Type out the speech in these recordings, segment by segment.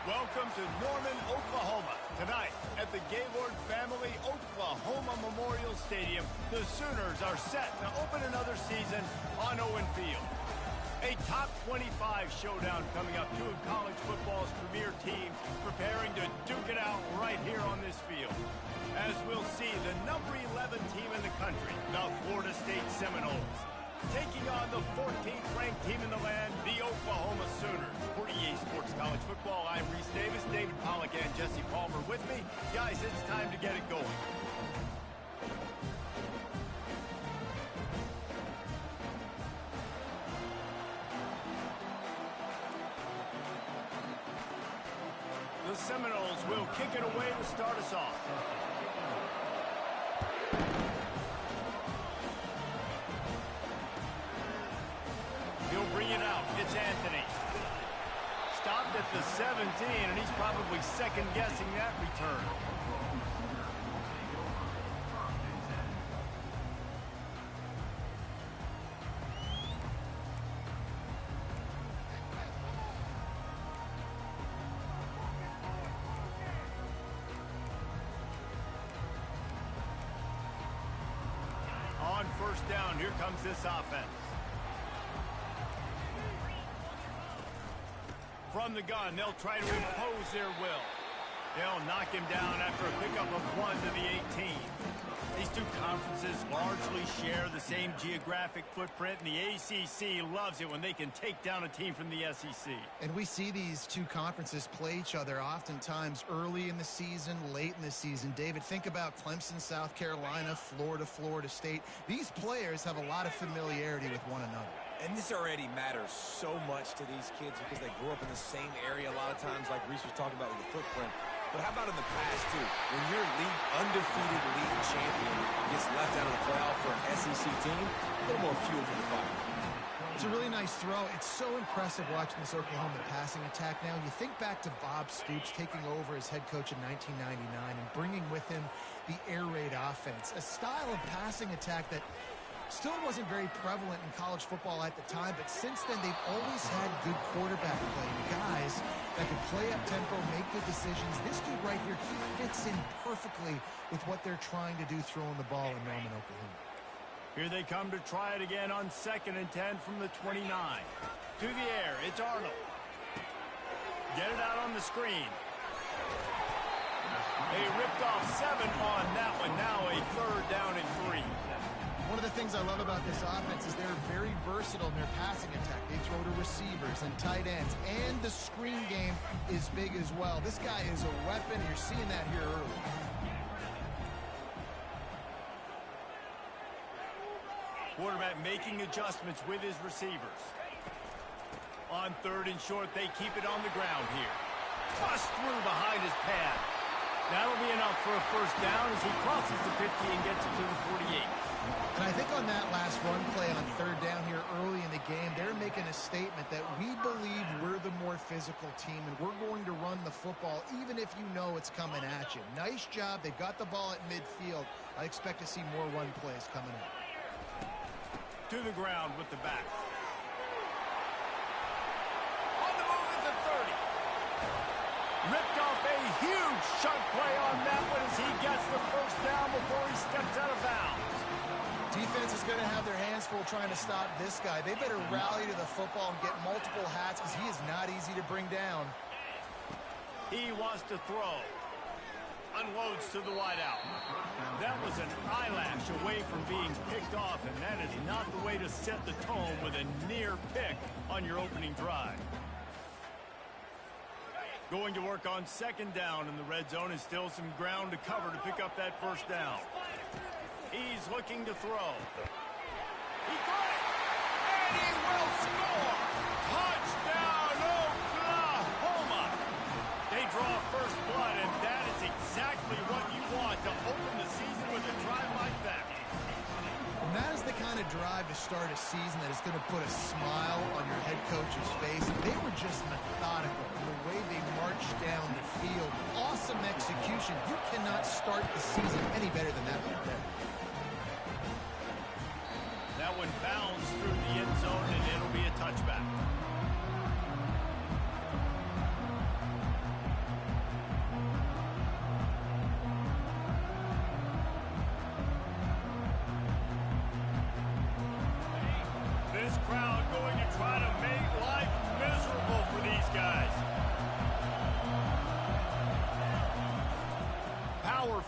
Welcome to Norman, Oklahoma. Tonight, at the Gaylord Family Oklahoma Memorial Stadium, the Sooners are set to open another season on Owen Field. A top 25 showdown coming up. Two of college football's premier teams preparing to duke it out right here on this field. As we'll see, the number 11 team in the country, the Florida State Seminoles, taking on the 14th ranked team in the land, the Oklahoma Sooners. For EA Sports College Football, I'm Reese Davis, David Pollack, and Jesse Palmer with me. Guys, it's time to get it going. The Seminoles will kick it away to start us off. He'll bring it out. It's Anthony. Stopped at the 17, and he's probably second-guessing that return. On first down, here comes this offense. From the gun, they'll try to impose their will. They'll knock him down after a pickup of 1 to the 18. These two conferences largely share the same geographic footprint, and the ACC loves it when they can take down a team from the SEC. And we see these two conferences play each other oftentimes early in the season, late in the season. David, think about Clemson, South Carolina, Florida, Florida State. These players have a lot of familiarity with one another. And this already matters so much to these kids because they grew up in the same area a lot of times, like Reese was talking about with the footprint. But how about in the past, too? When your undefeated league champion gets left out of the playoff for an SEC team, a little more fuel for the fire. It's a really nice throw. It's so impressive watching this Oklahoma passing attack now. You think back to Bob Stoops taking over as head coach in 1999 and bringing with him the air raid offense, a style of passing attack that still wasn't very prevalent in college football at the time, but since then they've always had good quarterback play. Guys that can play up tempo, make good decisions. This dude right here, he fits in perfectly with what they're trying to do throwing the ball in Norman, Oklahoma. Here they come to try it again on 2nd and 10 from the 29. To the air, it's Arnold. Get it out on the screen. They ripped off 7 on that one. Now a 3rd down and 3. One of the things I love about this offense is they're very versatile in their passing attack. They throw to receivers and tight ends, and the screen game is big as well. This guy is a weapon. You're seeing that here early. Quarterback making adjustments with his receivers. On 3rd and short, they keep it on the ground here. Bust through behind his pad. That'll be enough for a 1st down as he crosses the 50 and gets it to the 48. And I think on that last run play on 3rd down here early in the game, they're making a statement that we believe we're the more physical team and we're going to run the football even if you know it's coming at you. Nice job. They've got the ball at midfield. I expect to see more run plays coming up. To the ground with the back. On the move at the 30. Ripped off a huge chunk play on that one as he gets the 1st down before he steps out of bounds. Defense is going to have their hands full trying to stop this guy. They better rally to the football and get multiple hats because he is not easy to bring down. He wants to throw. Unloads to the wideout. That was an eyelash away from being picked off, and that is not the way to set the tone with a near pick on your opening drive. Going to work on 2nd down in the red zone is still some ground to cover to pick up that 1st down. He's looking to throw. He got it, and he will score! Touchdown, Oklahoma! They draw first blood, and that is exactly what you want to open the season with a drive like that. And that is the kind of drive to start a season that is going to put a smile on your head coach's face. They were just methodical in the way they marched down the field. Awesome execution. You cannot start the season any better than that right there. That one bounds through the end zone, and it'll be a touchback.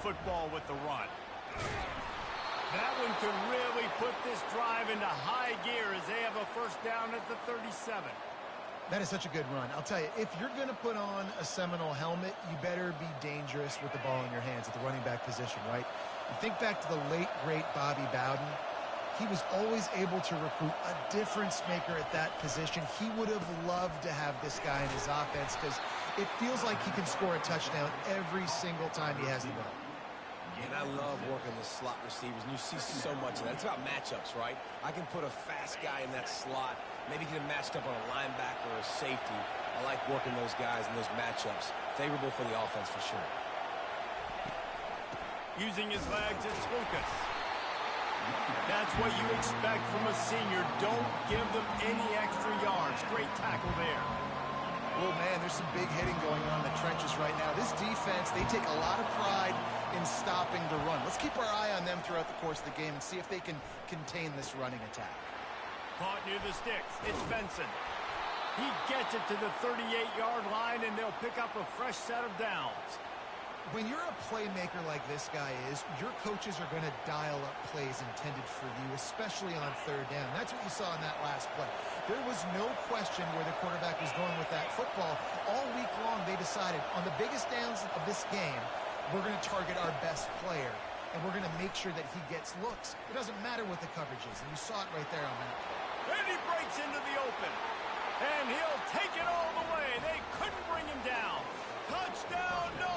football with the run. That one could really put this drive into high gear as they have a first down at the 37. That is such a good run. I'll tell you, if you're going to put on a Seminole helmet, you better be dangerous with the ball in your hands at the running back position, right? You think back to the late, great Bobby Bowden. He was always able to recruit a difference maker at that position. He would have loved to have this guy in his offense because it feels like he can score a touchdown every single time he has the ball. And I love working the slot receivers, and you see so much of that. It's about matchups, right? I can put a fast guy in that slot, maybe get him matched up on a linebacker or a safety. I like working those guys in those matchups. Favorable for the offense for sure. Using his legs, it's Lucas. That's what you expect from a senior. Don't give them any extra yards. Great tackle there. Well, man, there's some big hitting going on in the trenches right now. This defense, they take a lot of pride in stopping the run. Let's keep our eye on them throughout the course of the game and see if they can contain this running attack. Caught near the sticks. It's Benson. He gets it to the 38-yard line, and they'll pick up a fresh set of downs. When you're a playmaker like this guy is, your coaches are going to dial up plays intended for you, especially on third down. That's what you saw in that last play. There was no question where the quarterback was going with that football. All week long, they decided on the biggest downs of this game, we're going to target our best player, and we're going to make sure that he gets looks. It doesn't matter what the coverage is, and you saw it right there on that play. And he breaks into the open. And he'll take it all the way. They couldn't bring him down. Touchdown, no!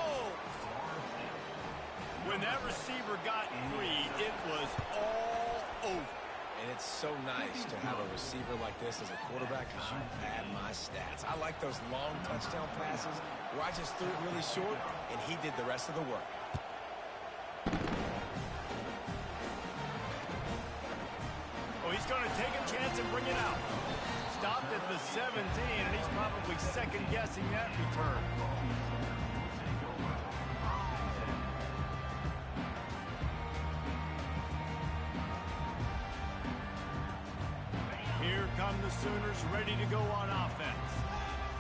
When that receiver got free, it was all over. And it's so nice to have a receiver like this as a quarterback because you pad my stats. I like those long touchdown passes where I just threw it really short and he did the rest of the work. Oh, he's going to take a chance and bring it out. Stopped at the 17, and he's probably second-guessing that return. Here come the Sooners ready to go on offense.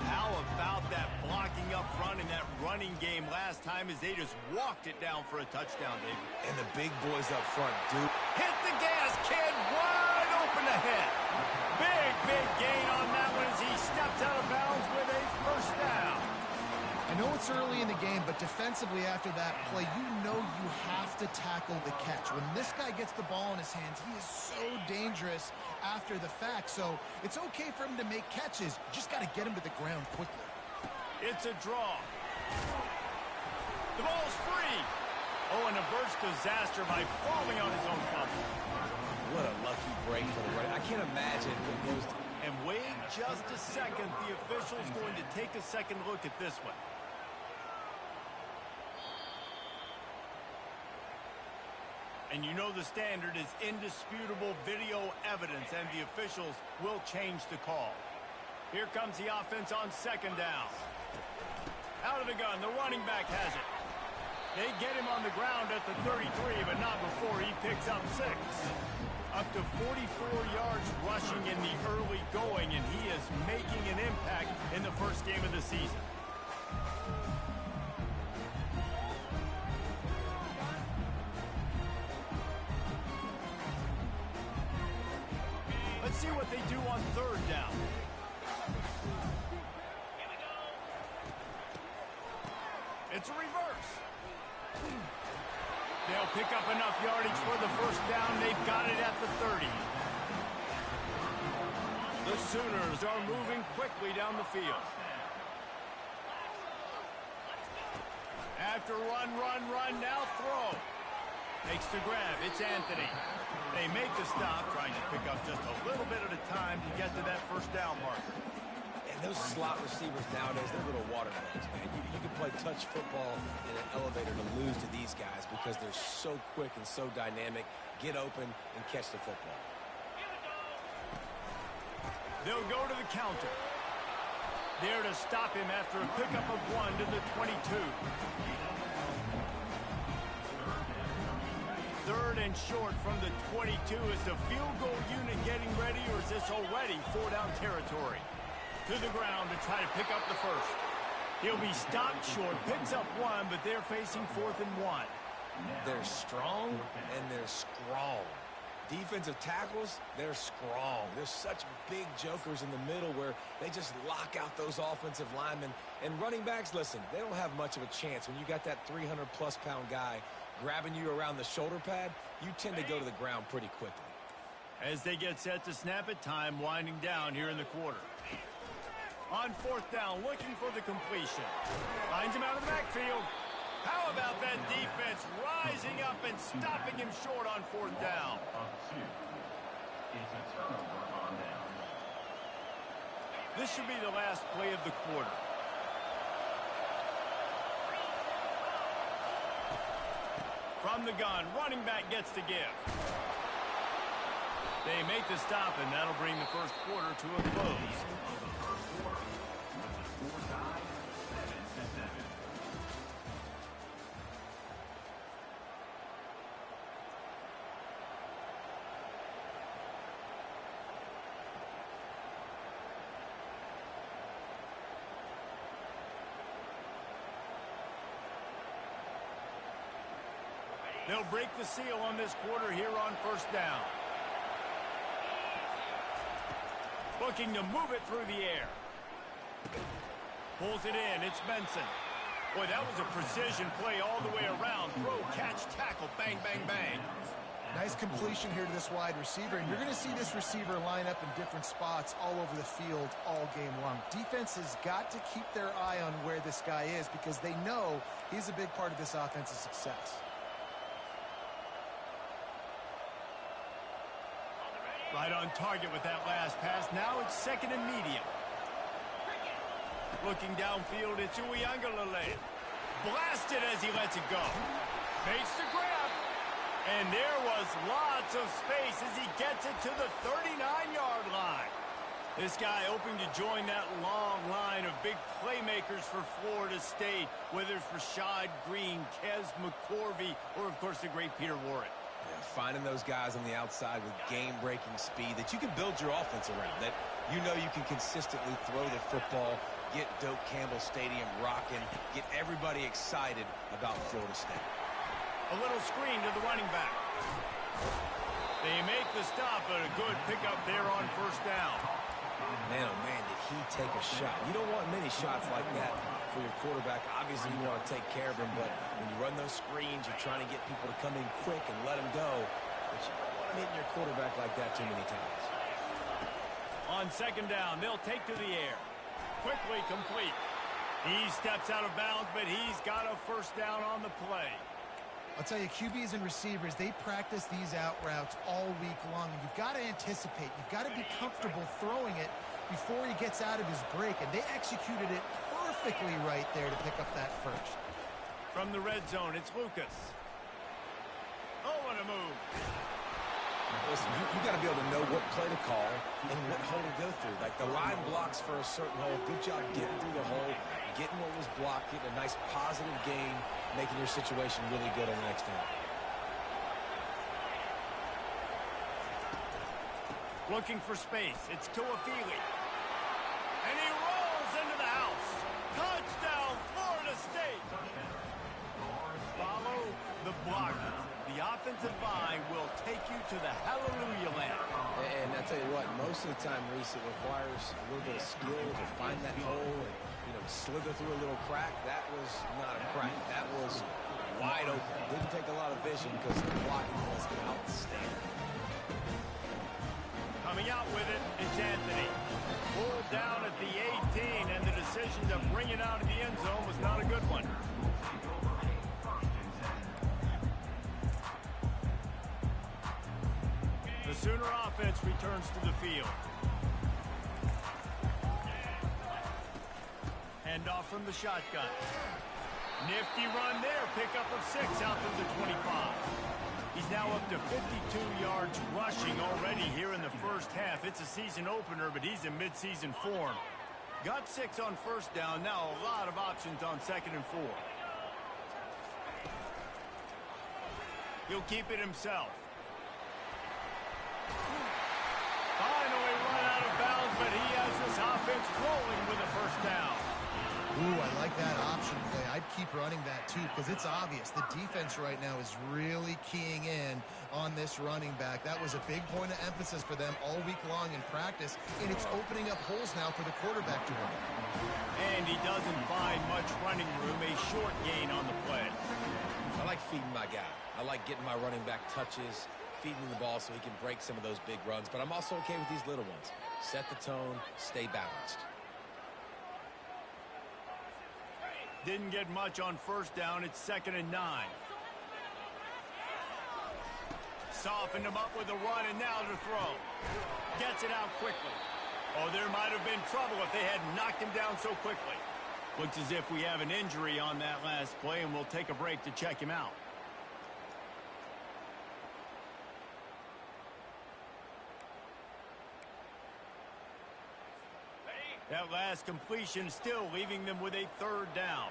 How about that blocking up front in that running game last time as they just walked it down for a touchdown, David? And the big boys up front, dude. Hit the gas, kid. Wide open ahead. Big gain on that one as he steps out of bounds with a first down. I know it's early in the game, but defensively after that play, you know you have to tackle the catch. When this guy gets the ball in his hands, he is so dangerous after the fact. So it's okay for him to make catches. You just got to get him to the ground quickly. It's a draw. The ball's free. Oh, and averts disaster by falling on his own fumble. What a lucky break for the right. I can't imagine what goes to. And wait just a second. The official's going to take a second look at this one. And you know the standard is indisputable video evidence, and the officials will change the call. Here comes the offense on second down. Out of the gun, the running back has it. They get him on the ground at the 33, but not before he picks up 6. Up to 44 yards rushing in the early going, and he is making an impact in the first game of the season. Let's see what they do on third down. It's a reverse. They'll pick up enough yardage for the first down. They've got it at the 30. The Sooners are moving quickly down the field. After run, now throw. Makes the grab. It's Anthony. They make the stop, trying to pick up just a little bit at a time to get to that first down marker. And those slot receivers nowadays, they're little watermelons, man. You can play touch football in an elevator to lose to these guys because they're so quick and so dynamic. Get open and catch the football. They'll go to the counter. There to stop him after a pickup of 1 to the 22. Third and short from the 22. Is the field goal unit getting ready, or is this already 4-down territory? To the ground to try to pick up the first. He'll be stopped short, picks up 1, but they're facing 4th and 1. They're strong and they're strong. Defensive tackles, they're strong. There's such big jokers in the middle where they just lock out those offensive linemen. And running backs, listen, they don't have much of a chance. When you got that 300-plus pound guy grabbing you around the shoulder pad, you tend to go to the ground pretty quickly. As they get set to snap it, time winding down here in the quarter. On fourth down, looking for the completion. Finds him out of the backfield. How about that defense rising up and stopping him short on fourth down? This should be the last play of the quarter. From the gun, running back gets to give. They make the stop, and that'll bring the first quarter to a close. They'll break the seal on this quarter here on first down. Looking to move it through the air. Pulls it in. It's Benson. Boy, that was a precision play all the way around. Throw, catch, tackle, bang, bang, bang. Nice completion here to this wide receiver, and you're going to see this receiver line up in different spots all over the field all game long. Defense has got to keep their eye on where this guy is because they know he's a big part of this offense's success. Right on target with that last pass. Now it's second and medium. Looking downfield, it's Uiagalelei. Blasted as he lets it go. Makes the grab. And there was lots of space as he gets it to the 39-yard line. This guy hoping to join that long line of big playmakers for Florida State, whether it's Rashad Green, Kez McCorvey, or, of course, the great Peter Warrick. Yeah, finding those guys on the outside with game-breaking speed that you can build your offense around, that you know you can consistently throw the football, get Doak Campbell Stadium rocking, get everybody excited about Florida State. A little screen to the running back. They make the stop, but a good pickup there on first down. Man, oh man, did he take a shot. You don't want many shots like that for your quarterback. Obviously, you want to take care of him, but when you run those screens, you're trying to get people to come in quick and let him go. But you don't want him hitting your quarterback like that too many times. On second down, they'll take to the air. Quickly complete. He steps out of bounds, but he's got a first down on the play. I'll tell you, QBs and receivers, they practice these out routes all week long. And you've got to anticipate. You've got to be comfortable throwing it before he gets out of his break. And they executed it perfectly right there to pick up that first. From the red zone, it's Lucas. Oh, what a move. Listen, you got to be able to know what play to call and what hole to go through. Like the line blocks for a certain hole. Good job getting through the hole, getting what was blocked, getting a nice positive gain, making your situation really good on the next down. Looking for space. It's Tuafili. And he rolls into the house. Touchdown, Florida State. Follow the blocker. The offensive line will take you to the hallelujah land. And I tell you what, most of the time, Reese, it requires a little bit of skill to find that hole and, you know, slither through a little crack. That was not a crack. That was wide open. Didn't take a lot of vision because the blocking was outstanding. Coming out with it, it's Anthony. Pulled down at the 18, and the decision to bring it out of the end zone was not a good one. The Sooner offense returns to the field. Handoff from the shotgun. Nifty run there. Pickup of 6 out to the 25. He's now up to 52 yards rushing already here in the first half. It's a season opener, but he's in midseason form. Got 6 on first down. Now a lot of options on second and 4. He'll keep it himself. Finally run out of bounds, but he has this offense rolling with a first down. Ooh, I like like that option play, I'd keep running that too, because it's obvious the defense right now is really keying in on this running back. That was a big point of emphasis for them all week long in practice, and it's opening up holes now for the quarterback to run. And he doesn't find much running room, a short gain on the play. I like feeding my guy. I like getting my running back touches, feeding him the ball so he can break some of those big runs, but I'm also okay with these little ones. Set the tone, stay balanced. Didn't get much on first down. It's 2nd and 9. Softened him up with a run, and now to throw. Gets it out quickly. Oh, there might have been trouble if they had knocked him down so quickly. Looks as if we have an injury on that last play, and we'll take a break to check him out. That last completion still leaving them with a 3rd down.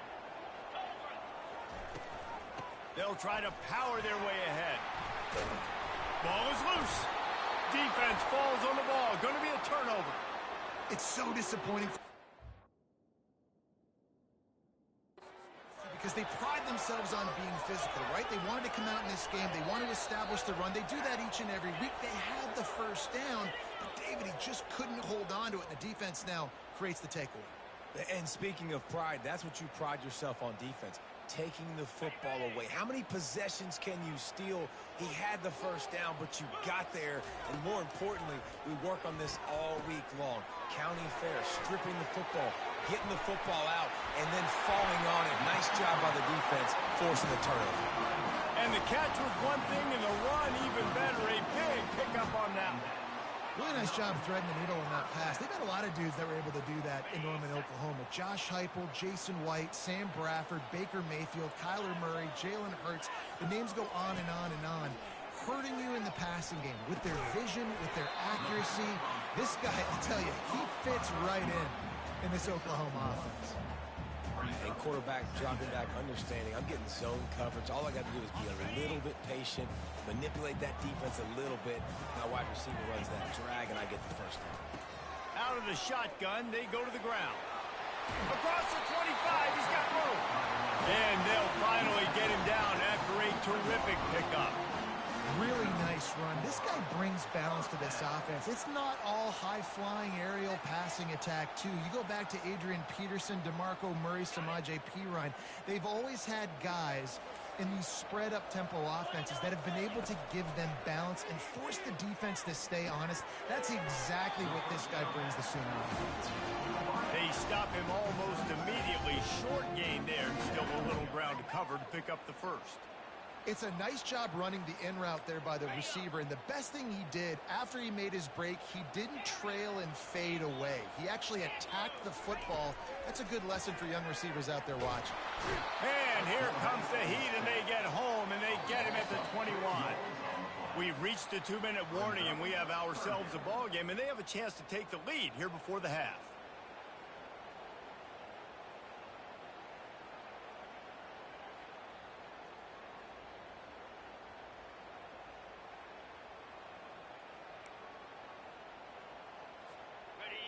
They'll try to power their way ahead. Ball is loose. Defense falls on the ball. Going to be a turnover. It's so disappointing because they pride themselves on being physical, right? They wanted to come out in this game. They want to establish the run. They do that each and every week. They had the first down, but David, he just couldn't hold on to it, and the defense now creates the takeaway. And speaking of pride, that's what you pride yourself on defense, taking the football away. How many possessions can you steal? He had the first down, but you got there, and more importantly, we work on this all week long. County fair, stripping the football, getting the football out, and then falling on it. Nice job by the defense, forcing the turnover. And the catch was one thing, and the run even better. A big pickup on that one. Really nice job threading the needle on that pass. They've got a lot of dudes that were able to do that in Norman, Oklahoma. Josh Heupel, Jason White, Sam Bradford, Baker Mayfield, Kyler Murray, Jalen Hurts. The names go on and on and on. Hurting you in the passing game with their vision, with their accuracy. This guy, I'll tell you, he fits right in this Oklahoma offense. And quarterback dropping back, understanding, I'm getting zone coverage. All I got to do is be a little bit patient, manipulate that defense a little bit. My wide receiver runs that drag, and I get the first down. Out of the shotgun, they go to the ground. Across the 25, he's got room. And they'll finally get him down after a terrific pickup. Really nice run. This guy brings balance to this offense. It's not all high-flying aerial passing attack, too. You go back to Adrian Peterson, DeMarco Murray, Samaje Perine. They've always had guys in these spread-up tempo offenses that have been able to give them balance and force the defense to stay honest. That's exactly what this guy brings the Sooner offense. They stop him almost immediately. Short gain there. Still a little ground to cover to pick up the first. It's a nice job running the in route there by the receiver, and the best thing he did after he made his break, he didn't trail and fade away. He actually attacked the football. That's a good lesson for young receivers out there watching. And here comes the heat, and they get home, and they get him at the 21. We've reached the 2-minute warning, and we have ourselves a ball game, and they have a chance to take the lead here before the half.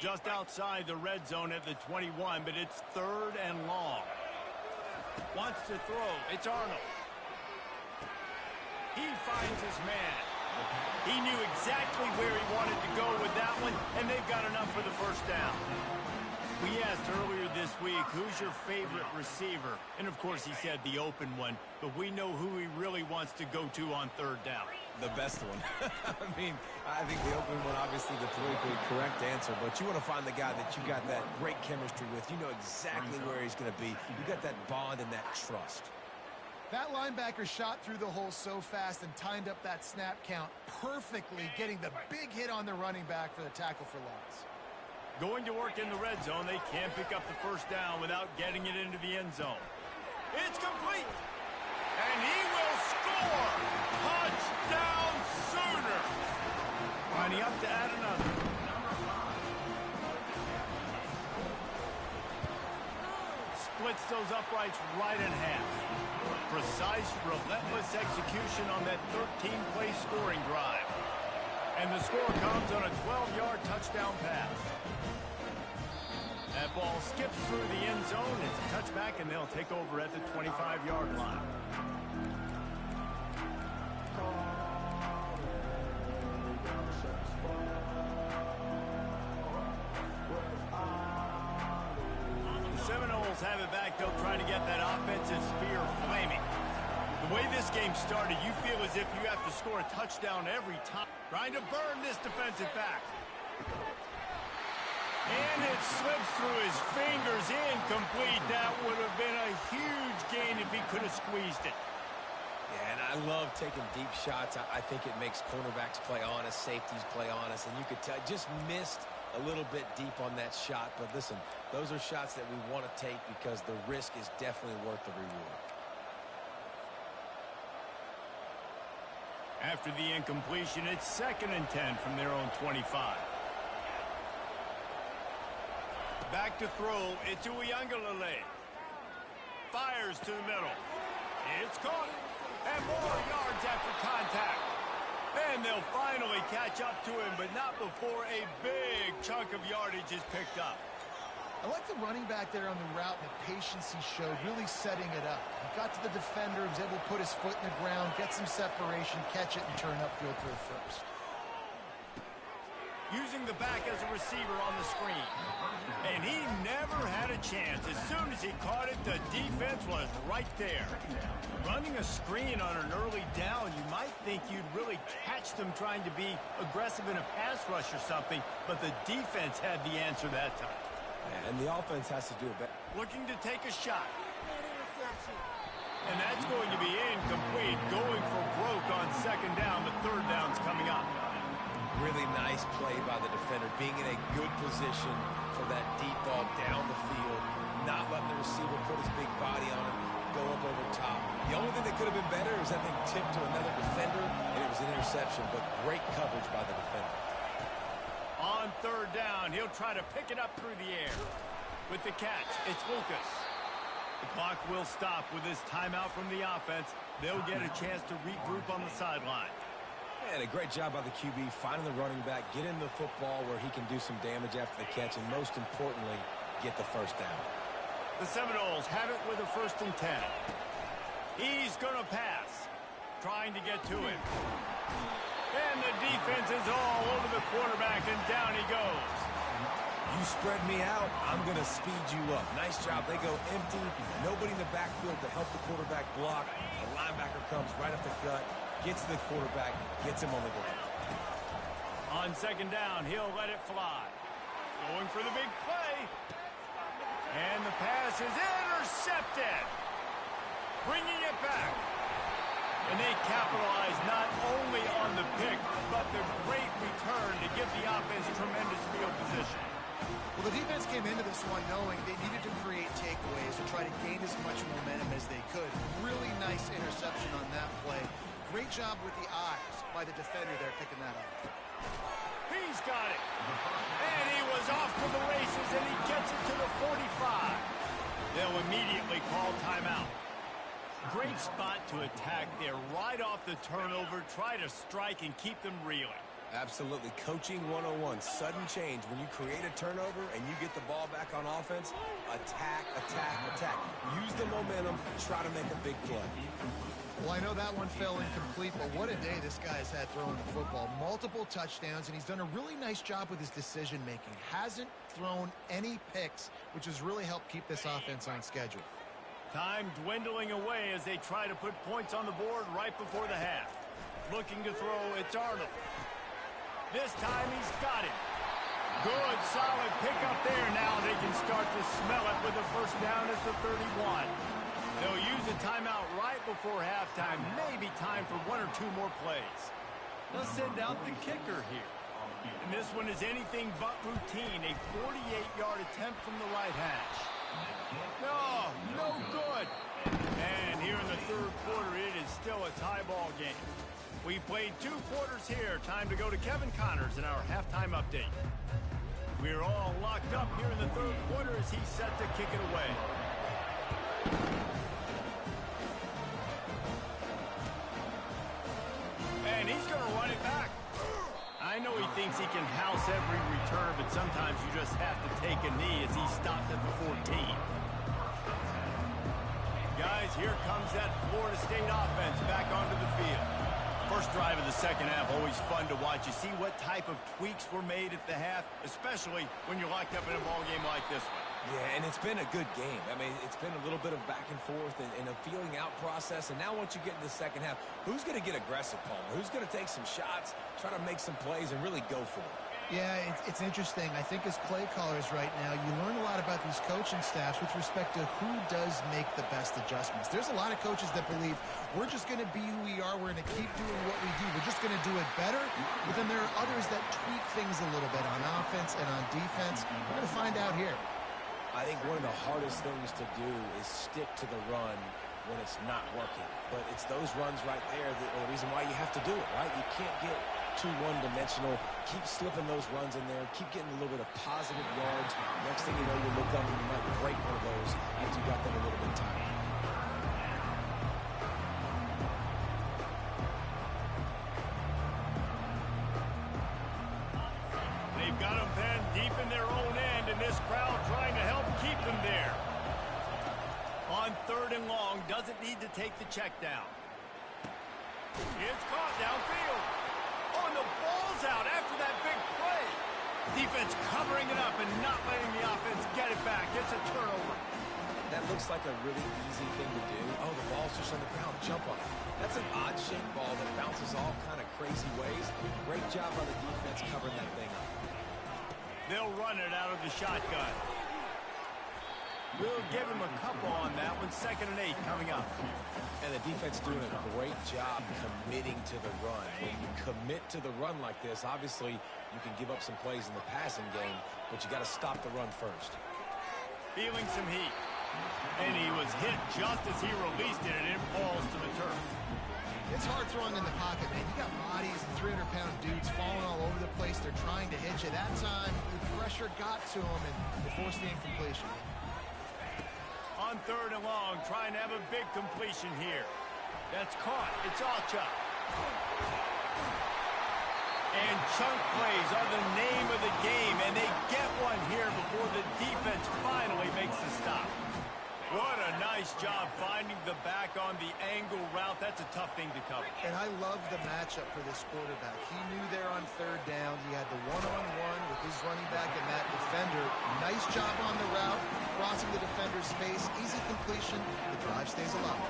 Just outside the red zone at the 21, but it's 3rd and long. Wants to throw. It's Arnold. He finds his man. He knew exactly where he wanted to go with that one, and they've got enough for the first down. We asked earlier this week, who's your favorite receiver? And, of course, he said the open one, but we know who he really wants to go to on 3rd down. The best one. I mean, I think the open one, obviously the politically correct answer, but you want to find the guy that you got that great chemistry with. You know exactly where he's going to be. You got that bond and that trust. That linebacker shot through the hole so fast and timed up that snap count perfectly, getting the big hit on the running back for the tackle for loss. Going to work in the red zone, they can't pick up the first down without getting it into the end zone. It's complete. And he will score. Touchdown Sooner. Lining up to add another. Splits those uprights right in half. Precise, relentless execution on that 13-play scoring drive. And the score comes on a 12-yard touchdown pass. That ball skips through the end zone. It's a touchback, and they'll take over at the 25-yard line. The Seminoles have it back. They'll try to get that offensive spear flaming. The way this game started, you feel as if you have to score a touchdown every time. Trying to burn this defensive back. And it slips through his fingers, incomplete. That would have been a huge gain if he could have squeezed it. Yeah, and I love taking deep shots. I think it makes cornerbacks play honest, safeties play honest, and you could tell just missed a little bit deep on that shot. But listen, those are shots that we want to take because the risk is definitely worth the reward. After the incompletion, it's 2nd and 10 from their own 25. Back to throw, it's Uiagalelei. Fires to the middle. It's caught. And more yards after contact. And they'll finally catch up to him, but not before a big chunk of yardage is picked up. I like the running back there on the route and the patience he showed, really setting it up. He got to the defender, was able to put his foot in the ground, get some separation, catch it, and turn upfield for a first. Using the back as a receiver on the screen. And he never had a chance. As soon as he caught it, the defense was right there. Running a screen on an early down, you might think you'd really catch them trying to be aggressive in a pass rush or something, but the defense had the answer that time. And the offense has to do it better. Looking to take a shot. And that's going to be incomplete. Going for broke on 2nd down. The 3rd down's coming up. Really nice play by the defender, being in a good position for that deep ball down the field, not letting the receiver put his big body on it, go up over top. The only thing that could have been better is that thing tipped to another defender, and it was an interception, but great coverage by the defender. On 3rd down, he'll try to pick it up through the air. With the catch, it's Lucas. The clock will stop with this timeout from the offense. They'll get a chance to regroup on the sideline. And a great job by the QB, finding the running back, get him the football where he can do some damage after the catch, and most importantly, get the first down. The Seminoles have it with a 1st and 10. He's going to pass, trying to get to him. And the defense is all over the quarterback, and down he goes. You spread me out, I'm going to speed you up. Nice job. They go empty, nobody in the backfield to help the quarterback block. The linebacker comes right up the gut, gets to the quarterback, gets him on the ground. On 2nd down, he'll let it fly. Going for the big play. And the pass is intercepted. Bringing it back. And they capitalize not only on the pick, but the great return to give the offense tremendous field position. Well, the defense came into this one knowing they needed to create takeaways to try to gain as much momentum as they could. Really nice interception on that play. Great job with the eyes by the defender there picking that up. He's got it. And he was off to the races, and he gets it to the 45. They'll immediately call timeout. Great spot to attack there right off the turnover. Try to strike and keep them reeling. Absolutely. Coaching 101. Sudden change. When you create a turnover and you get the ball back on offense, attack, attack, attack. Use the momentum. Try to make a big play. Well, I know that one fell incomplete, but what a day this guy's had throwing the football. Multiple touchdowns, and he's done a really nice job with his decision-making. Hasn't thrown any picks, which has really helped keep this offense on schedule. Time dwindling away as they try to put points on the board right before the half. Looking to throw, it's Arnold. This time he's got him. Good, solid pickup there. Now they can start to smell it with the 1st down at the 31. They'll use a timeout right before halftime. Maybe time for 1 or 2 more plays. They'll send out the kicker here. And this one is anything but routine. A 48-yard attempt from the right hash. No good. And here in the 3rd quarter, it is still a tie ball game. We've played 2 quarters here. Time to go to Kevin Connors in our halftime update. We're all locked up here in the 3rd quarter as he's set to kick it away. And he's going to run it back. I know he thinks he can house every return, but sometimes you just have to take a knee as he stopped at the 14. Guys, here comes that Florida State offense back onto the field. First drive of the second half, always fun to watch. You see what type of tweaks were made at the half, especially when you're locked up in a ball game like this one. Yeah, and it's been a good game. I mean, it's been a little bit of back and forth and a feeling out process. And now once you get in the second half, who's going to get aggressive, Palmer? Who's going to take some shots, try to make some plays, and really go for it? Yeah, it's interesting. I think as play callers right now, you learn a lot about these coaching staffs with respect to who does make the best adjustments. There's a lot of coaches that believe we're just going to be who we are. We're going to keep doing what we do. We're just going to do it better. But then there are others that tweak things a little bit on offense and on defense. We're going to find out here. I think one of the hardest things to do is stick to the run when it's not working. But it's those runs right there that are the reason why you have to do it, right? You can't get too one-dimensional. Keep slipping those runs in there. Keep getting a little bit of positive yards. Next thing you know, you look up and you might break one of those after you got them a little bit tired. They've got them penned deep in their own end, and this crowd trying to help keep them there. On third and long, doesn't need to take the check down. It's caught downfield. Oh, and the ball's out after that big play. Defense covering it up and not letting the offense get it back. It's a turnover. That looks like a really easy thing to do. Oh, the ball's just on the ground. Jump on it. That's an odd-shaped ball that bounces all kind of crazy ways. Great job by the defense covering that thing up. They'll run it out of the shotgun. We'll give him a couple on that one. 2nd and 8 coming up. And the defense doing a great job committing to the run. When you commit to the run like this, obviously you can give up some plays in the passing game, but you got to stop the run first. Feeling some heat. And he was hit just as he released it, and it falls to the turf. It's hard throwing in the pocket, man. You got bodies and 300-pound dudes falling all over the place. They're trying to hit you. That time, the pressure got to him, and they forced the incompletion. On third and long, trying to have a big completion here. That's caught. It's all chop. And chunk plays are the name of the game, and they get one here before the defense finally makes the stop. What a nice job finding the back on the angle route. That's a tough thing to cover. And I love the matchup for this quarterback. He knew there on third down. He had the one-on-one with his running back and that defender. Nice job on the route, crossing the defender's face. Easy completion. The drive stays alive.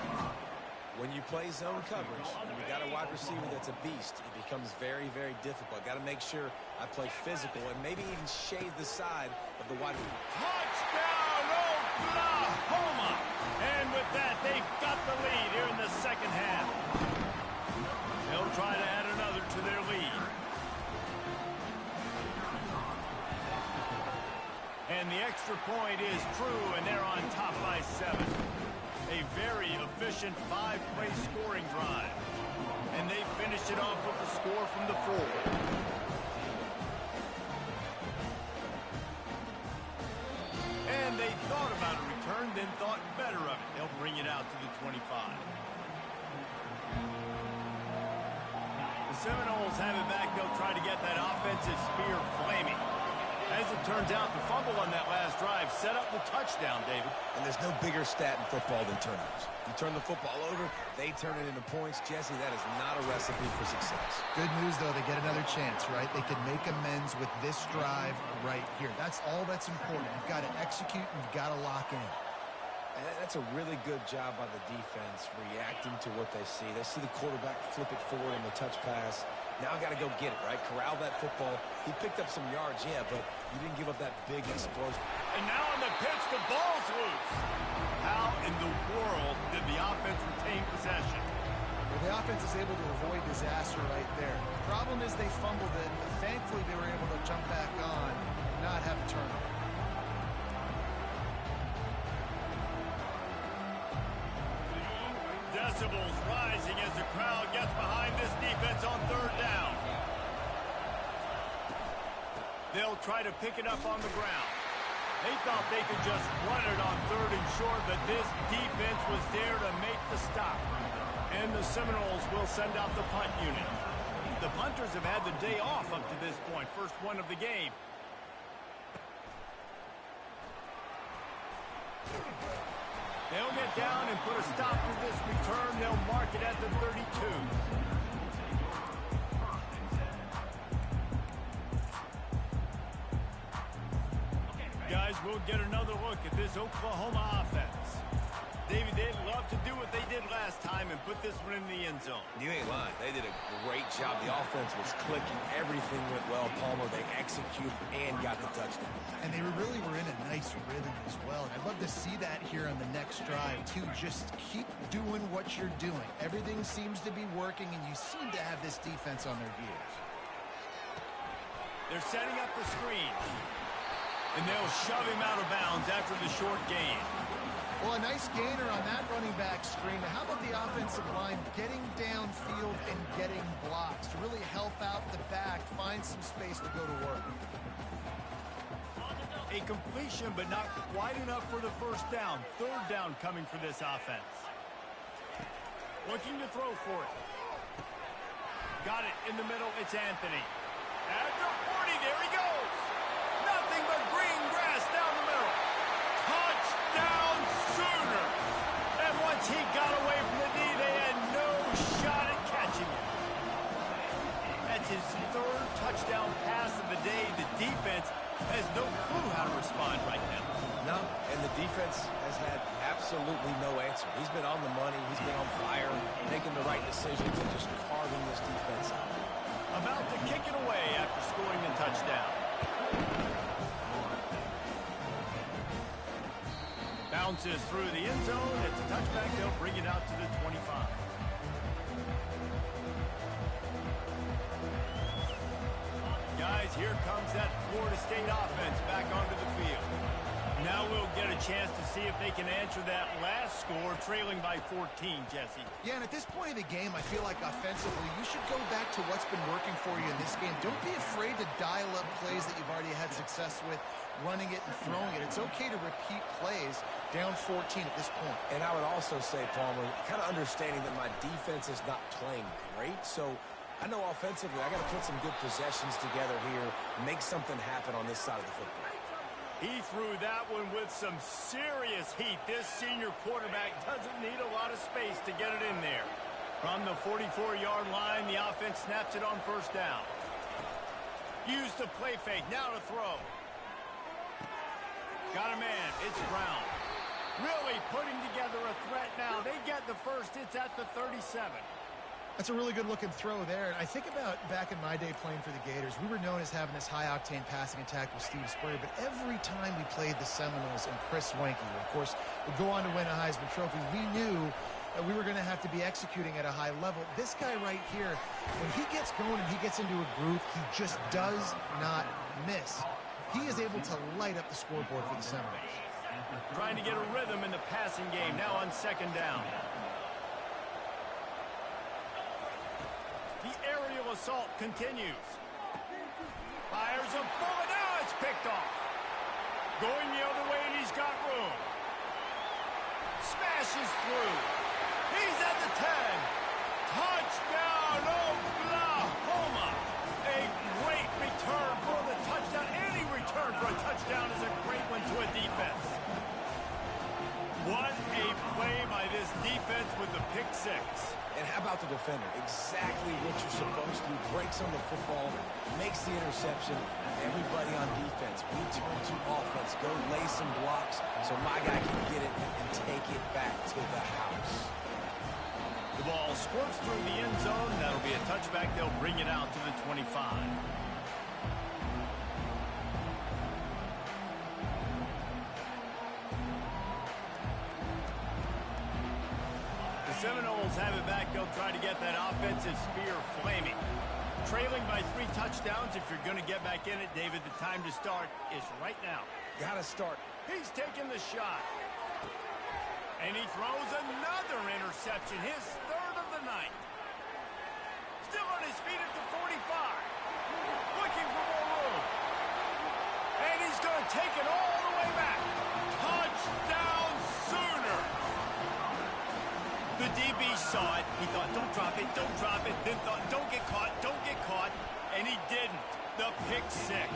When you play zone coverage, and you got a wide receiver that's a beast, it becomes very, very difficult. Got to make sure I play physical and maybe even shade the side of the wide receiver. Touchdown, Oklahoma! And with that, they've got the lead here in the second half. They'll try to add another to their lead. And the extra point is true, and they're on top by 7. A very efficient 5-play scoring drive. And they finished it off with the score from the 4. And they thought about a return, then thought better of it. They'll bring it out to the 25. The Seminoles have it back. They'll try to get that offensive spear flaming. As it turns out, the fumble on that last drive set up the touchdown, David. And there's no bigger stat in football than turnovers. You turn the football over, they turn it into points. Jesse, that is not a recipe for success. Good news, though, they get another chance, right? They can make amends with this drive right here. That's all that's important. You've got to execute and you've got to lock in. And that's a really good job by the defense, reacting to what they see. They see the quarterback flip it forward on the touch pass. Now I got to go get it, right? Corral that football. He picked up some yards, yeah, but you didn't give up that big explosion. And now on the pitch, the ball's loose. How in the world did the offense retain possession? Well, the offense is able to avoid disaster right there. The problem is they fumbled it, but thankfully they were able to jump back on and not have a turnover. Decibels rising as the crowd gets behind this defense on third down. They'll try to pick it up on the ground. They thought they could just run it on third and short, but this defense was there to make the stop. And the Seminoles will send out the punt unit. The punters have had the day off up to this point. First one of the game. They'll get down and put a stop to this return. They'll mark it at the 32. Guys, we'll get another look at this Oklahoma offense. David, they'd love to do what they did last time and put this one in the end zone. You ain't lying. They did a great job. The offense was clicking. Everything went well, Palmer. They executed and got the touchdown. And they really were in a nice rhythm as well. And I'd love to see that here on the next drive, too. Just keep doing what you're doing. Everything seems to be working, and you seem to have this defense on their heels. They're setting up the screen. And they'll shove him out of bounds after the short gain. Well, a nice gainer on that running back screen. How about the offensive line getting downfield and getting blocks to really help out the back, find some space to go to work? A completion, but not quite enough for the first down. Third down coming for this offense. Looking to throw for it. Got it in the middle. It's Anthony. At the 40, there he goes. Nothing but green grass down the middle. Touchdown Sooner. And once he got away from the knee, they had no shot at catching him. That's his third touchdown pass of the day. The defense has no clue how to respond right now. No, and the defense has had absolutely no answer. He's been on the money. He's been on fire, making the right decisions, and just carving this defense out. About to kick it away after scoring the touchdown. Bounces through the end zone. It's a touchback. They'll bring it out to the 25. Guys, here comes that Florida State offense back onto the field. Now we'll get a chance to see if they can answer that last score, trailing by 14, Jesse. Yeah, and at this point of the game, I feel like offensively, you should go back to what's been working for you in this game. Don't be afraid to dial up plays that you've already had success with, running it and throwing it. It's okay to repeat plays down 14 at this point. And I would also say, Palmer, kind of understanding that my defense is not playing great, so I know offensively I got to put some good possessions together here, make something happen on this side of the football. He threw that one with some serious heat. This senior quarterback doesn't need a lot of space to get it in there. From the 44-yard line, the offense snaps it on first down. Use the play fake. Now to throw. Got a man. It's Brown. Really putting together a threat now. They get the first. It's at the 37. That's a really good-looking throw there. And I think about back in my day playing for the Gators, we were known as having this high-octane passing attack with Steve Spurrier, but every time we played the Seminoles and Chris Wenke, of course, would go on to win a Heisman Trophy, we knew that we were going to have to be executing at a high level. This guy right here, when he gets going and he gets into a groove, he just does not miss. He is able to light up the scoreboard for the Seminoles. Trying to get a rhythm in the passing game, now on second down. The aerial assault continues. Fires a bullet. Now it's picked off. Going the other way, and he's got room. Smashes through. He's at the 10. Touchdown, Oklahoma. A great return for the touchdown. Any return for a touchdown is a great one to a defense. What a play by this defense with the pick six. And how about the defender? Exactly what you're supposed to do. Breaks on the football, makes the interception. Everybody on defense, we turn to offense. Go lay some blocks so my guy can get it and take it back to the house. The ball squirts through the end zone. That'll be a touchback. They'll bring it out to the 25. Seminoles have it back. They'll try to get that offensive spear flaming. Trailing by 3 touchdowns. If you're going to get back in it, David, the time to start is right now. Got to start. He's taking the shot. And he throws another interception, his third of the night. Still on his feet at the 45. Looking for more room. And he's going to take it all the way back. Touchdown Sooner. The DB saw it. He thought, don't drop it, don't drop it. Then thought, don't get caught, don't get caught. And he didn't. The pick six.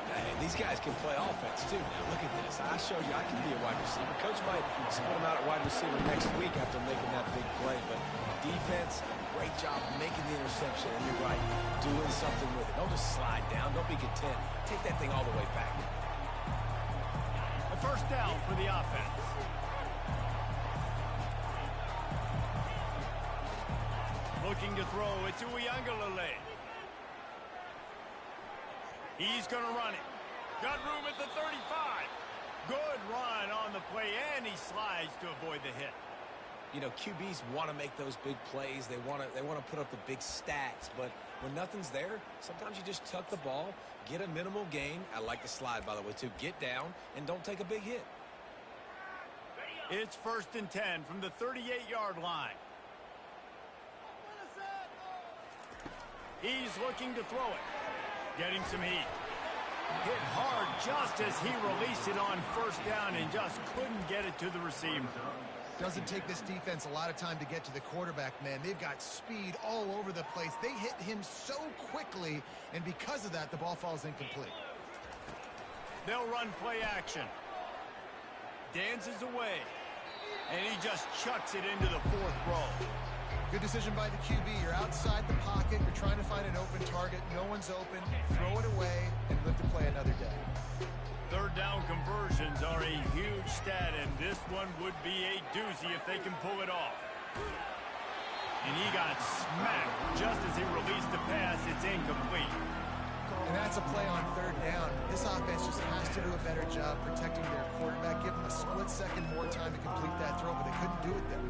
Hey, these guys can play offense, too. Now, look at this. I showed you I can be a wide receiver. Coach might split him out at wide receiver next week after making that big play. But defense, great job making the interception. And you're right, doing something with it. Don't just slide down. Don't be content. Take that thing all the way back. A first down for the offense. Looking to throw. It's Uiagalelei. He's going to run it. Got room at the 35. Good run on the play, and he slides to avoid the hit. You know, QBs want to make those big plays. They want to put up the big stats. But when nothing's there, sometimes you just tuck the ball, get a minimal gain. I like the slide, by the way, too. Get down and don't take a big hit. It's 1st and 10 from the 38-yard line. He's looking to throw it. Getting some heat. Hit hard just as he released it on 1st down and just couldn't get it to the receiver. Doesn't take this defense a lot of time to get to the quarterback, man. They've got speed all over the place. They hit him so quickly, and because of that, the ball falls incomplete. They'll run play action. Dances away, and he just chucks it into the 4th row. Good decision by the QB. You're outside the pocket. You're trying to find an open target. No one's open. Throw it away and live to play another day. 3rd down conversions are a huge stat, and this one would be a doozy if they can pull it off. And he got smacked just as he released the pass. It's incomplete. And that's a play on 3rd down. This offense just has to do a better job protecting their quarterback. Give them a split second more time to complete that throw, but they couldn't do it there.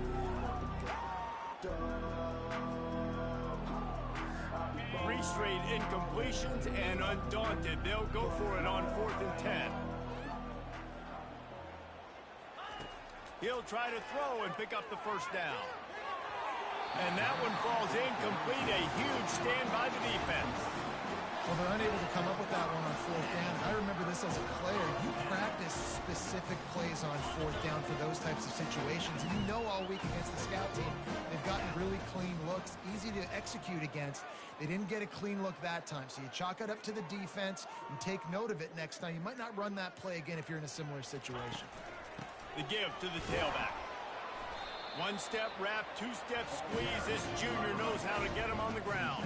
3 straight incompletions, and undaunted, they'll go for it on 4th and 10. He'll try to throw and pick up the 1st down. And that one falls incomplete. A huge stand by the defense. Well, they're unable to come up with that one on 4th down. I remember this as a player. You practice specific plays on 4th down for those types of situations. And you know all week against the scout team, they've gotten really clean looks, easy to execute against. They didn't get a clean look that time. So you chalk it up to the defense and take note of it next time. You might not run that play again if you're in a similar situation. The give to the tailback. 1-step wrap, 2-step squeeze. This junior knows how to get him on the ground.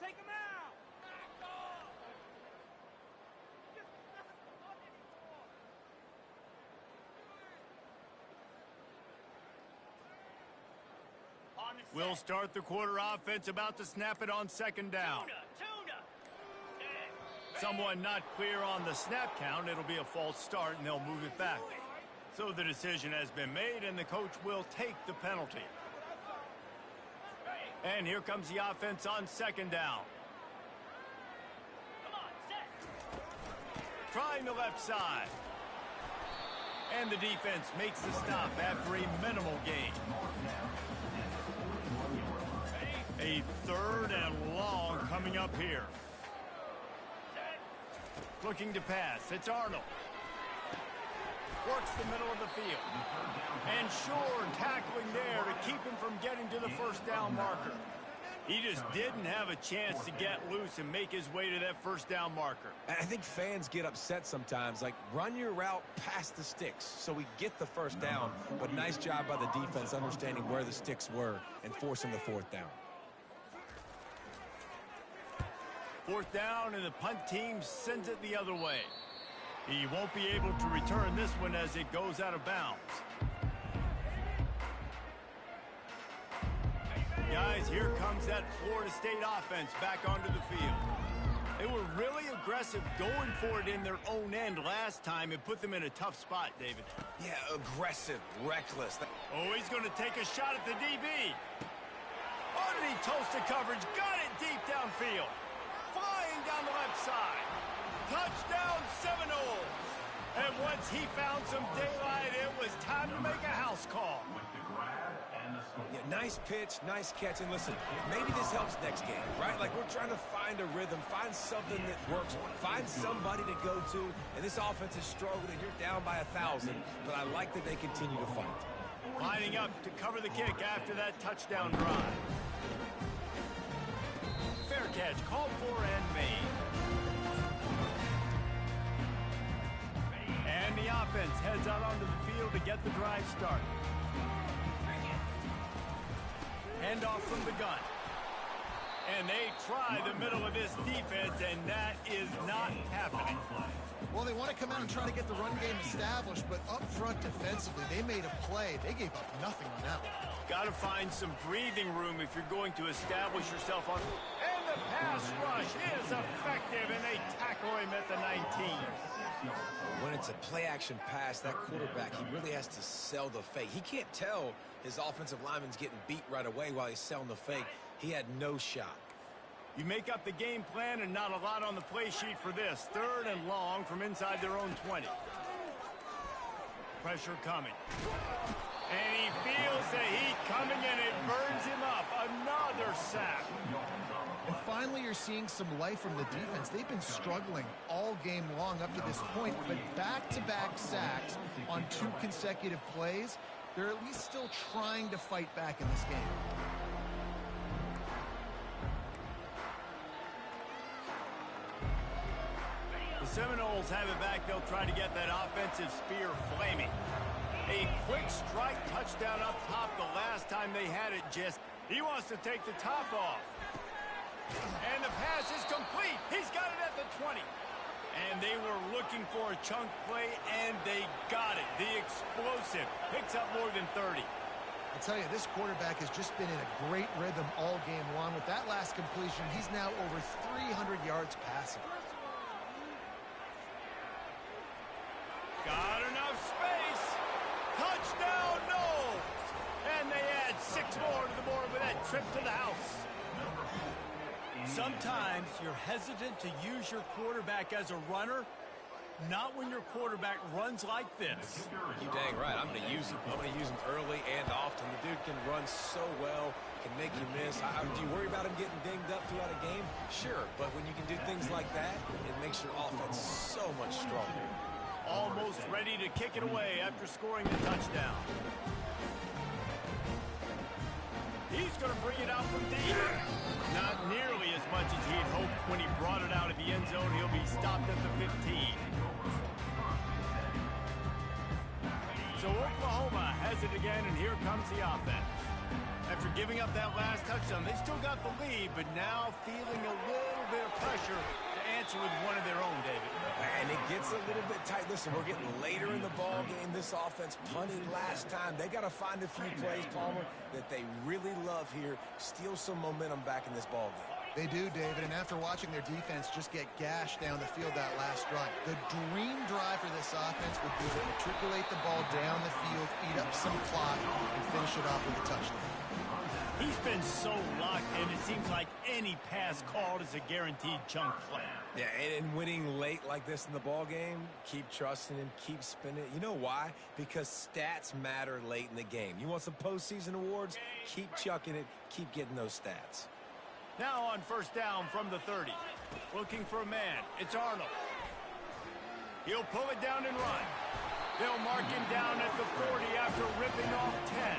Take him out! We'll start the quarter offense, about to snap it on 2nd down. Someone not clear on the snap count. It'll be a false start, and they'll move it back. So the decision has been made, and the coach will take the penalty. And here comes the offense on 2nd down. Trying the left side. And the defense makes the stop after a minimal gain. A 3rd and long coming up here. Looking to pass. It's Arnold. Works the middle of the field. And Shore tackling there to keep him from getting to the 1st down marker. He just didn't have a chance to get loose and make his way to that 1st down marker. I think fans get upset sometimes. Like, run your route past the sticks so we get the 1st down. But nice job by the defense understanding where the sticks were and forcing the 4th down. 4th down, and the punt team sends it the other way. He won't be able to return this one as it goes out of bounds. Guys, here comes that Florida State offense back onto the field. They were really aggressive going for it in their own end last time. It put them in a tough spot, David. Yeah, aggressive, reckless. Oh, he's going to take a shot at the DB. Underneath toasted coverage, got it deep downfield. Flying down the left side. Touchdown Seminoles! And once he found some daylight, it was time to make a house call. Yeah, nice pitch, nice catch. And listen, maybe this helps next game, right? Like we're trying to find a rhythm, find something that works, find somebody to go to. And this offense is struggling. You're down by 1,000, but I like that they continue to fight. Lining up to cover the kick after that touchdown drive. Fair catch, called for and made. And the offense heads out onto the field to get the drive started. Hand off from the gun. And they try the middle of this defense, and that is not happening. Well, they want to come out and try to get the run game established, but up front defensively, they made a play. They gave up nothing on that one. Got to find some breathing room if you're going to establish yourself on. And the pass rush is effective, and they tackle him at the 19. When it's a play-action pass, that quarterback, he really has to sell the fake. He can't tell his offensive lineman's getting beat right away while he's selling the fake. He had no shot. You make up the game plan and not a lot on the play sheet for this. 3rd and long from inside their own 20. Pressure coming. And he feels the heat coming, and it burns him up. Another sack. And finally, you're seeing some life from the defense. They've been struggling all game long up to this point, but back-to-back sacks on 2 consecutive plays, they're at least still trying to fight back in this game. The Seminoles have it back. They'll try to get that offensive spear flaming. A quick strike touchdown up top the last time they had it. He wants to take the top off. And the pass is complete. He's got it at the 20. And they were looking for a chunk play, and they got it. The explosive picks up more than 30. I tell you, this quarterback has just been in a great rhythm all game long. With that last completion, he's now over 300 yards passing. Got enough space. Touchdown, Knowles. And they add 6 more to the board with that trip to the house. Sometimes you're hesitant to use your quarterback as a runner, not when your quarterback runs like this. You dang right. I'm going to use him. I'm going to use him early and often. The dude can run so well, can make you miss. Do you worry about him getting dinged up throughout a game? Sure, but when you can do things like that, it makes your offense so much stronger. Almost ready to kick it away after scoring the touchdown. He's going to bring it out from deep. Not nearly as much as he'd hoped when he brought it out of the end zone. He'll be stopped at the 15. So Oklahoma has it again, and here comes the offense. After giving up that last touchdown, they still got the lead, but now feeling a little bit of pressure to answer with one of their own, David. And it gets a little bit tight. Listen, we're getting later in the ball game. This offense punted last time. They got to find a few plays, Palmer, that they really love here. Steal some momentum back in this ball game. They do, David, and after watching their defense just get gashed down the field that last drive, the dream drive for this offense would be to matriculate the ball down the field, eat up some clock, and finish it off with a touchdown. He's been so locked in, it seems like any pass called is a guaranteed chunk play. Yeah, and winning late like this in the ball game, keep trusting him, keep spinning it. You know why? Because stats matter late in the game. You want some postseason awards? Keep chucking it, keep getting those stats. Now on 1st down from the 30. Looking for a man. It's Arnold. He'll pull it down and run. They'll mark him down at the 40 after ripping off 10.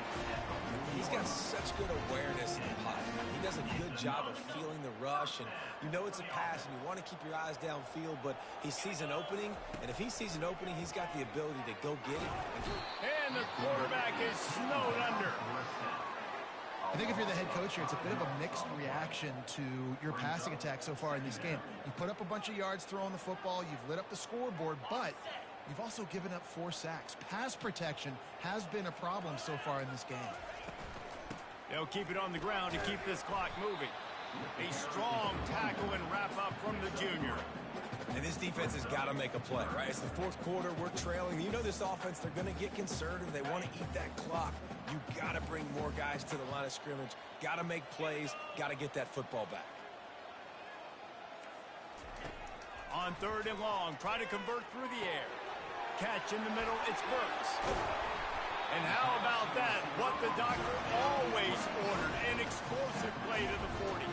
He's got such good awareness in the pocket. He does a good job of feeling the rush, and you know it's a pass, and you want to keep your eyes downfield, but he sees an opening, and if he sees an opening, he's got the ability to go get it. And the quarterback is snowed under. I think if you're the head coach here, it's a bit of a mixed reaction to your passing attack so far in this game. You've put up a bunch of yards throwing the football, you've lit up the scoreboard, but you've also given up 4 sacks. Pass protection has been a problem so far in this game. They'll keep it on the ground to keep this clock moving. A strong tackle and wrap up from the junior. And this defense has got to make a play, right? It's the 4th quarter. We're trailing. You know this offense, they're going to get conservative. They want to eat that clock. You got to bring more guys to the line of scrimmage. Got to make plays. Got to get that football back. On 3rd and long, try to convert through the air. Catch in the middle, it's Burks. And how about that? What the doctor always ordered, an explosive play to the 40.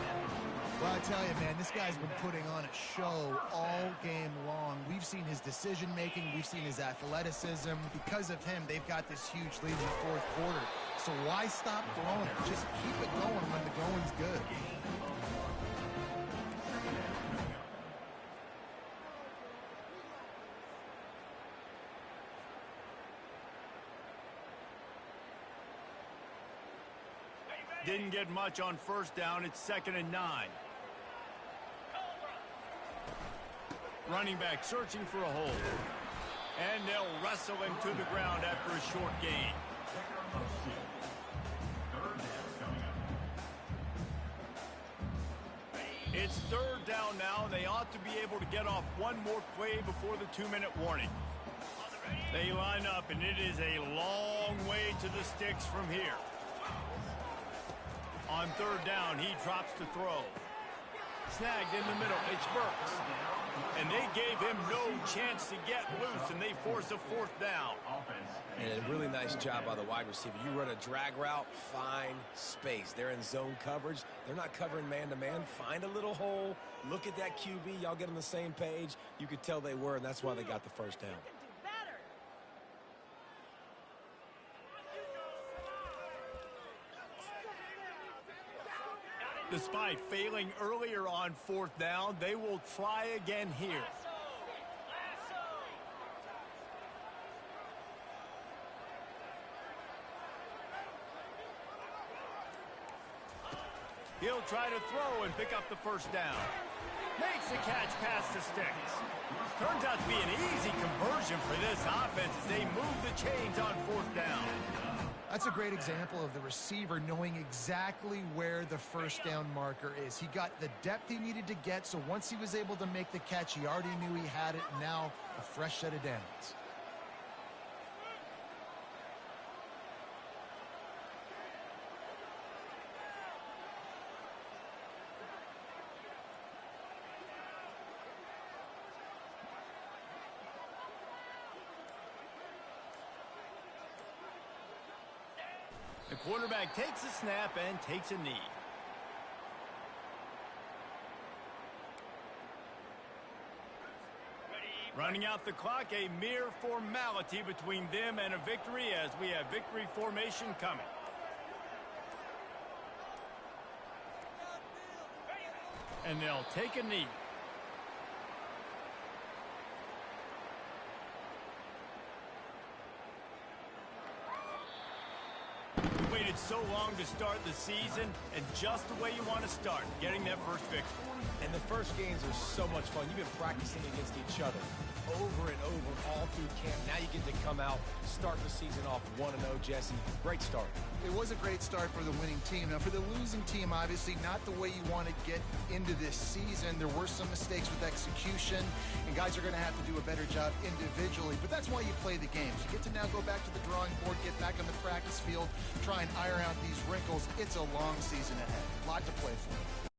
Well, I tell you, man, this guy's been putting on a show all game long. We've seen his decision-making. We've seen his athleticism. Because of him, they've got this huge lead in the 4th quarter. So why stop throwing it? Just keep it going when the going's good. Didn't get much on 1st down. It's 2nd and 9. Running back searching for a hole. And they'll wrestle him to the ground after a short gain. It's 3rd down now, and they ought to be able to get off one more play before the 2-minute warning. They line up, and it is a long way to the sticks from here. On 3rd down, he drops to throw. Snagged in the middle, it's Burks. And they gave him no chance to get loose, and they force a 4th down. And a really nice job by the wide receiver. You run a drag route, find space. They're in zone coverage. They're not covering man-to-man. Find a little hole. Look at that QB. Y'all get on the same page. You could tell they were, and that's why they got the 1st down. Despite failing earlier on 4th down, they will try again here. He'll try to throw and pick up the 1st down. Makes the catch past the sticks. Turns out to be an easy conversion for this offense as they move the chains on 4th down. That's a great example of the receiver knowing exactly where the 1st down marker is. He got the depth he needed to get, so once he was able to make the catch, he already knew he had it. Now a fresh set of downs. The quarterback takes a snap and takes a knee. Running out the clock, a mere formality between them and a victory as we have victory formation coming. And they'll take a knee. Waited so long to start the season, and just the way you want to start, getting that first victory. And the first games are so much fun. You've been practicing against each other over and over all through camp. Now you get to come out, start the season off 1-0, Jesse. Great start. It was a great start for the winning team. Now, for the losing team, obviously not the way you want to get into this season. There were some mistakes with execution, and guys are going to have to do a better job individually. But that's why you play the games. You get to now go back to the drawing board, get back on the practice field, try and iron out these wrinkles. It's a long season ahead. A lot to play for.